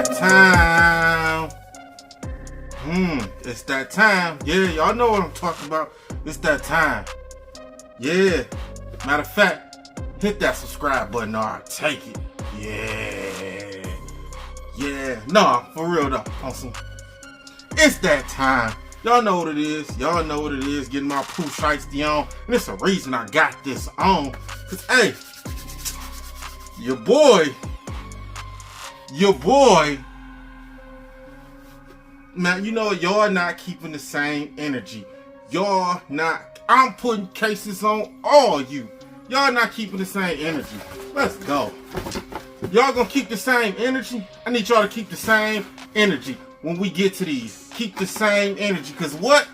that time. It's that time. Yeah, y'all know what I'm talking about. It's that time. Yeah. Matter of fact, hit that subscribe button or I'll take it. Yeah. Yeah. Nah, for real though. It's that time. Y'all know what it is. Y'all know what it is. Getting my poo shiesty on. And it's a reason I got this on. Cause hey, your boy, man, you know y'all not keeping the same energy. Y'all not, I'm putting cases on all you. Y'all not keeping the same energy. Let's go. Y'all gonna keep the same energy? I need y'all to keep the same energy when we get to these. Keep the same energy, cause what?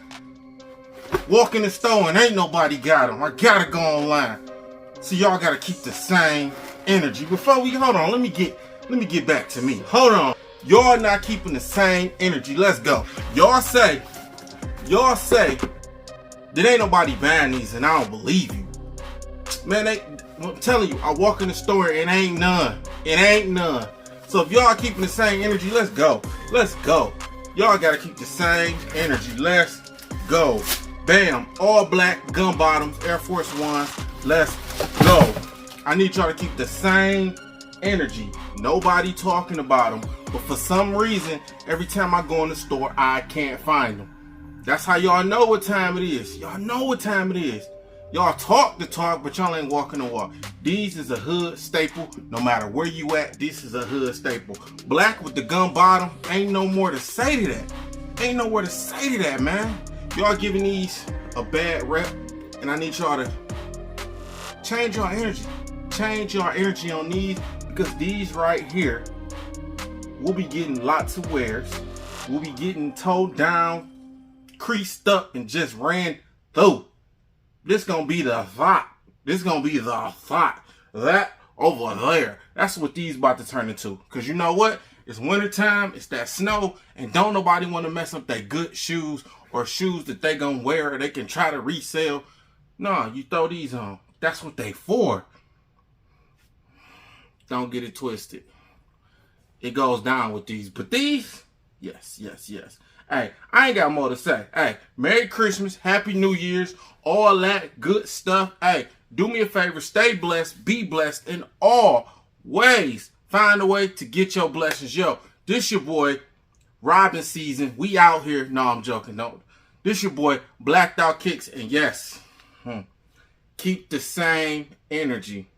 Walk in the store and ain't nobody got them. I gotta go online. So y'all gotta keep the same energy. Before we, hold on, let me get back to me. Hold on. Y'all not keeping the same energy. Let's go. Y'all say that ain't nobody buying these and I don't believe you. Man, I'm telling you, I walk in the store and ain't none. It ain't none. So if y'all keeping the same energy, let's go. Let's go. Y'all gotta keep the same energy. Let's go. Bam. All black gun bottoms, Air Force Ones. Let's go. I need y'all to keep the same energy. Nobody talking about them. But for some reason, every time I go in the store, I can't find them. That's how y'all know what time it is. Y'all know what time it is. Y'all talk the talk, but y'all ain't walking the walk. These is a hood staple. No matter where you at, this is a hood staple. Black with the gun bottom. Ain't no more to say to that. Ain't nowhere to say to that, man. Y'all giving these a bad rep. And I need y'all to change your energy. Change your energy on these. Because these right here, we'll be getting lots of wears. We'll be getting towed down, creased up, and just ran through. This gonna be the thought. This gonna be the thought. That over there. That's what these about to turn into. Cause you know what? It's wintertime, it's that snow, and don't nobody want to mess up their good shoes or shoes that they gonna wear or they can try to resell. No, you throw these on. That's what they for. Don't get it twisted. It goes down with these. But these, yes. Hey, I ain't got more to say. Hey, Merry Christmas, Happy New Year's, all that good stuff. Hey, do me a favor, stay blessed, be blessed in all ways. Find a way to get your blessings. Yo, this your boy, Robin Season. We out here. No, I'm joking. No, this your boy, Blacked Out Kickz. And yes, keep the same energy.